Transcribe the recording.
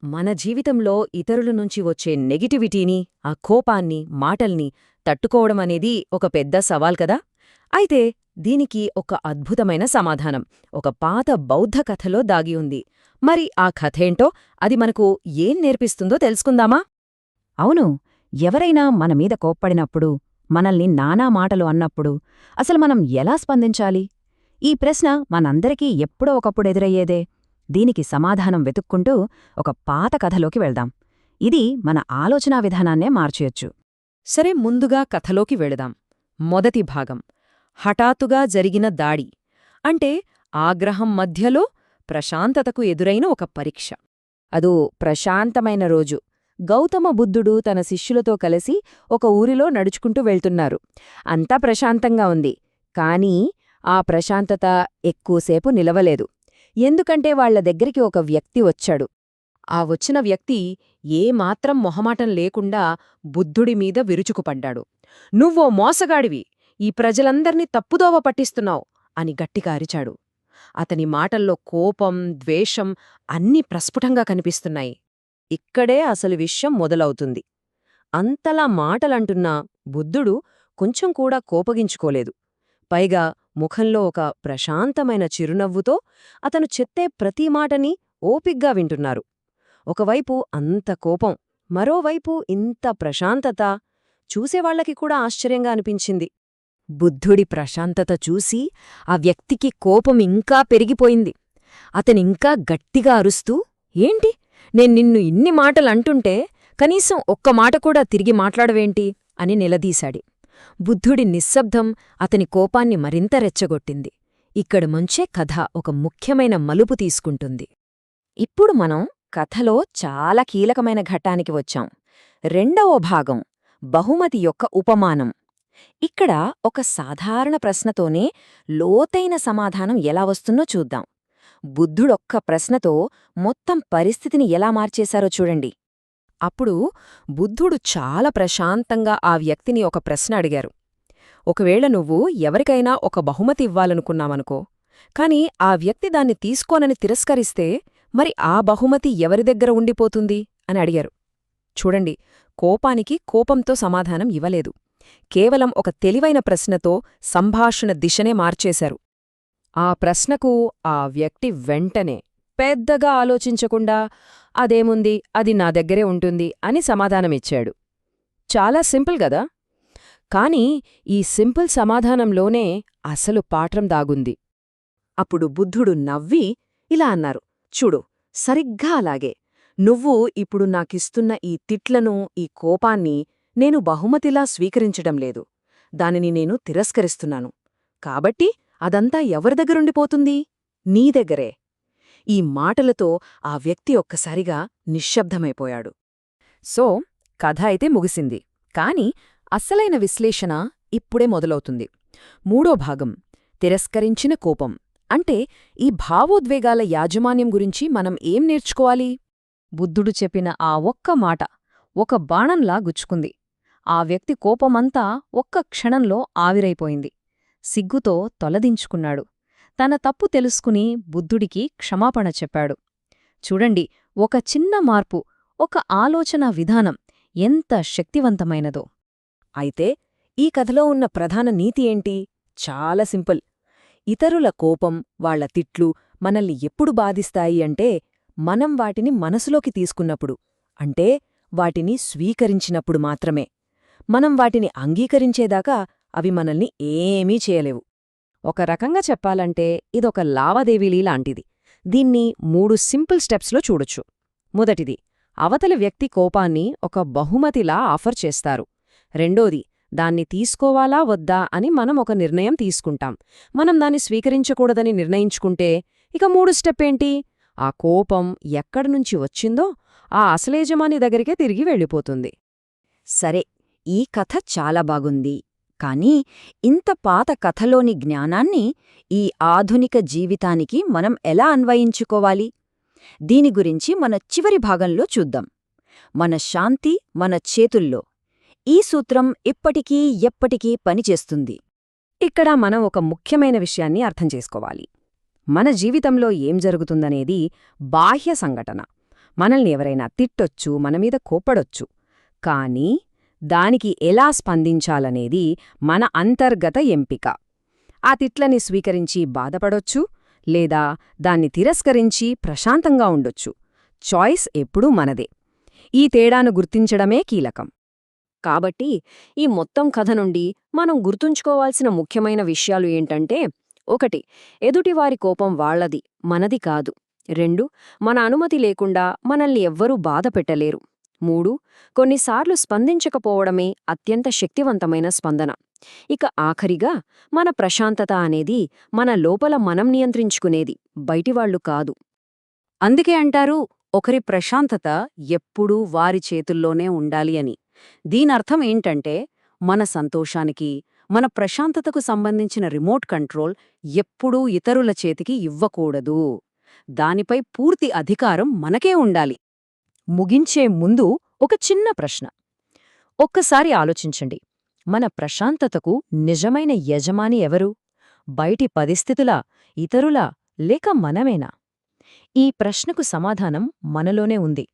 మన జీవితంలో ఇతరుల నుంచి వచ్చే నెగిటివిటీని, ఆ కోపాన్ని, మాటల్ని తట్టుకోవడమనేది ఒక పెద్ద సవాల్ కదా. అయితే దీనికి ఒక అద్భుతమైన సమాధానం ఒక పాత బౌద్ధ కథలో దాగి ఉంది. మరి ఆ కథేంటో, అది మనకు ఏం నేర్పిస్తుందో తెలుసుకుందామా? అవును. ఎవరైనా మనమీద కోప్పడినప్పుడు, మనల్ని నానా మాటలు అన్నప్పుడు అసలు మనం ఎలా స్పందించాలి? ఈ ప్రశ్న మనందరికీ ఎప్పుడో ఒకప్పుడు ఎదురయ్యేదే. దీనికి సమాధానం వెతుక్కుంటూ ఒక పాత కథలోకి వెళ్దాం. ఇది మన ఆలోచనా విధానాన్నే మార్చేయొచ్చు. సరే, ముందుగా కథలోకి వెళదాం. మొదటి భాగం హఠాత్తుగా జరిగిన దాడి. అంటే ఆగ్రహం మధ్యలో ప్రశాంతతకు ఎదురైన ఒక పరీక్ష. అదో ప్రశాంతమైన రోజు. గౌతమ బుద్ధుడు తన శిష్యులతో కలిసి ఒక ఊరిలో నడుచుకుంటూ వెళ్తున్నారు. అంతా ప్రశాంతంగా ఉంది. కానీ ఆ ప్రశాంతత ఎక్కువసేపు నిలవలేదు. ఎందుకంటే వాళ్ల దగ్గరికి ఒక వ్యక్తి వచ్చాడు. ఆ వచ్చిన వ్యక్తి ఏమాత్రం మొహమాటం లేకుండా బుద్ధుడిమీద విరుచుకుపడ్డాడు. "నువ్వో మోసగాడివి! ఈ ప్రజలందర్నీ తప్పుదోవ పట్టిస్తున్నావు" అని గట్టిగా అరిచాడు. అతని మాటల్లో కోపం, ద్వేషం అన్నీ ప్రస్ఫుటంగా కనిపిస్తున్నాయి. ఇక్కడే అసలు విషయం మొదలవుతుంది. అంతలా మాటలంటున్నా బుద్ధుడు కొంచెం కూడా కోపగించుకోలేదు. పైగా ముఖంలో ఒక ప్రశాంతమైన చిరునవ్వుతో అతను చెప్పే ప్రతి మాటని ఓపిగ్గా వింటున్నారు. ఒకవైపు అంత కోపం, మరోవైపు ఇంత ప్రశాంతత. చూసేవాళ్లకి కూడా ఆశ్చర్యంగా అనిపించింది. బుద్ధుడి ప్రశాంతత చూసి ఆ వ్యక్తికి కోపం ఇంకా పెరిగిపోయింది. అతనింకా గట్టిగా అరుస్తూ, "ఏంటి, నేను నిన్ను ఇన్ని మాటలంటుంటే కనీసం ఒక్క మాట కూడా తిరిగి మాట్లాడవేంటి?" అని నిలదీశాడు. బుద్ధుడి నిశ్శబ్దం అతని కోపాన్ని మరింత రెచ్చగొట్టింది. ఇక్కడ ముంచే కథ ఒక ముఖ్యమైన మలుపు తీసుకుంటుంది. ఇప్పుడు మనం కథలో చాలా కీలకమైన ఘట్టానికి వచ్చాం. రెండవ భాగం, బహుమతి యొక్క ఉపమానం. ఇక్కడ ఒక సాధారణ ప్రశ్నతోనే లోతైన సమాధానం ఎలా వస్తుందో చూద్దాం. బుద్ధుడొక్క ప్రశ్నతో మొత్తం పరిస్థితిని ఎలా మార్చేశారో చూడండి. అప్పుడు బుద్ధుడు చాలా ప్రశాంతంగా ఆ వ్యక్తిని ఒక ప్రశ్న అడిగారు. "ఒకవేళ నువ్వు ఎవరికైనా ఒక బహుమతి ఇవ్వాలనుకున్నావనుకో, కాని ఆ వ్యక్తి దాన్ని తీసుకోనని తిరస్కరిస్తే మరి ఆ బహుమతి ఎవరి దగ్గర ఉండిపోతుంది?" అని అడిగారు. చూడండి, కోపానికి కోపంతో సమాధానం ఇవ్వలేదు. కేవలం ఒక తెలివైన ప్రశ్నతో సంభాషణ దిశనే మార్చేశారు. ఆ ప్రశ్నకు ఆ వ్యక్తి వెంటనే పెద్దగా ఆలోచించకుండా "అదేముంది, అది నా దగ్గరే ఉంటుంది" అని సమాధానమిచ్చాడు. చాలా సింపుల్ గదా. కాని ఈ సింపుల్ సమాధానంలోనే అసలు పాఠం దాగుంది. అప్పుడు బుద్ధుడు నవ్వి ఇలా అన్నారు, "చూడు, సరిగ్గా అలాగే. నువ్వు ఇప్పుడు నాకిస్తున్న ఈ తిట్లను, ఈ కోపాన్ని నేను బహుమతిలా స్వీకరించడం లేదు. దానిని నేను తిరస్కరిస్తున్నాను. కాబట్టి అదంతా ఎవరి దగ్గరుండిపోతుంది? నీ దగ్గరే." ఈ మాటలతో ఆ వ్యక్తి ఒక్కసారిగా నిశ్శబ్దమైపోయాడు. సో, కథ అయితే ముగిసింది. కాని అస్సలైన విశ్లేషణ ఇప్పుడే మొదలవుతుంది. మూడో భాగం, తిరస్కరించిన కోపం. అంటే ఈ భావోద్వేగాల యాజమాన్యం గురించి మనం ఏం నేర్చుకోవాలి? బుద్ధుడు చెప్పిన ఆ ఒక్క మాట ఒక బాణంలా గుచ్చుకుంది. ఆ వ్యక్తి కోపమంతా ఒక్క క్షణంలో ఆవిరైపోయింది. సిగ్గుతో తొలదించుకున్నాడు. తన తప్పు తెలుసుకుని బుద్ధుడికి క్షమాపణ చెప్పాడు. చూడండి, ఒక చిన్న మార్పు, ఒక ఆలోచనా విధానం ఎంత శక్తివంతమైనదో. అయితే ఈ కథలో ఉన్న ప్రధాన నీతి ఏంటి? చాలా సింపుల్. ఇతరుల కోపం, వాళ్ల తిట్లు మనల్ని ఎప్పుడు బాధిస్తాయి అంటే, మనం వాటిని మనసులోకి తీసుకున్నప్పుడు, అంటే వాటిని స్వీకరించినప్పుడు మాత్రమే. మనం వాటిని అంగీకరించేదాకా అవి మనల్ని ఏమీ చేయలేవు. ఒక రకంగా చెప్పాలంటే ఇదొక లావాదేవీలీ లాంటిది. దీన్ని 3 సింపుల్ స్టెప్స్లో చూడొచ్చు. మొదటిది, అవతలి వ్యక్తి కోపాన్ని ఒక బహుమతిలా ఆఫర్ చేస్తారు. రెండోది, దాన్ని తీసుకోవాలా వద్దా అని మనం ఒక నిర్ణయం తీసుకుంటాం. మనం దాన్ని స్వీకరించకూడదని నిర్ణయించుకుంటే ఇక 3 స్టెప్ ఏంటి? ఆ కోపం ఎక్కడినుంచి వచ్చిందో ఆ అసలేజమాని దగ్గరికే తిరిగి వెళ్ళిపోతుంది. సరే, ఈ కథ చాలా బాగుంది. కానీ ఇంత పాత కథలోని జ్ఞానాన్ని ఈ ఆధునిక జీవితానికి మనం ఎలా అన్వయించుకోవాలి? దీని గురించి మన చివరి భాగంలో చూద్దాం. మన శాంతి మన చేతుల్లో. ఈ సూత్రం ఇప్పటికీ ఎప్పటికీ పనిచేస్తుంది. ఇక్కడ మనం ఒక ముఖ్యమైన విషయాన్ని అర్థం చేసుకోవాలి. మన జీవితంలో ఏం జరుగుతుందనేది బాహ్య సంఘటన. మనల్ని ఎవరైనా తిట్టొచ్చు, మనమీద కోప్పడొచ్చు. కానీ దానికి ఎలా స్పందించాలనేది మన అంతర్గత ఎంపిక. ఆ తిట్లని స్వీకరించి బాధపడొచ్చు, లేదా దాన్ని తిరస్కరించి ప్రశాంతంగా ఉండొచ్చు. చాయిస్ ఎప్పుడూ మనదే. ఈ తేడాను గుర్తించడమే కీలకం. కాబట్టి ఈ మొత్తం కథ నుండి మనం గుర్తుంచుకోవాల్సిన ముఖ్యమైన విషయాలు ఏంటంటే 1. ఎదుటివారి కోపం వాళ్లది, మనది కాదు. 2. మన అనుమతి లేకుండా మనల్ని ఎవ్వరూ బాధ పెట్టలేరు. 3. కొన్నిసార్లు స్పందించకపోవడమే అత్యంత శక్తివంతమైన స్పందన. ఇక ఆఖరిగా మన ప్రశాంతత అనేది మన లోపల మనం నియంత్రించుకునేది, బయటివాళ్లు కాదు. అందుకే అంటారు, ఒకరి ప్రశాంతత ఎప్పుడూ వారి చేతుల్లోనే ఉండాలి అని. దీనర్థం ఏంటంటే, మన సంతోషానికి, మన ప్రశాంతతకు సంబంధించిన రిమోట్ కంట్రోల్ ఎప్పుడూ ఇతరుల చేతికి ఇవ్వకూడదు. దానిపై పూర్తి అధికారం మనకే ఉండాలి. ముగించే ముందు ఒక చిన్న ప్రశ్న. ఒక్కసారి ఆలోచించండి, మన ప్రశాంతతకు నిజమైన యజమాని ఎవరు? బయటి పరిస్థితులా, ఇతరులా, లేక మనమేనా? ఈ ప్రశ్నకు సమాధానం మనలోనే ఉంది.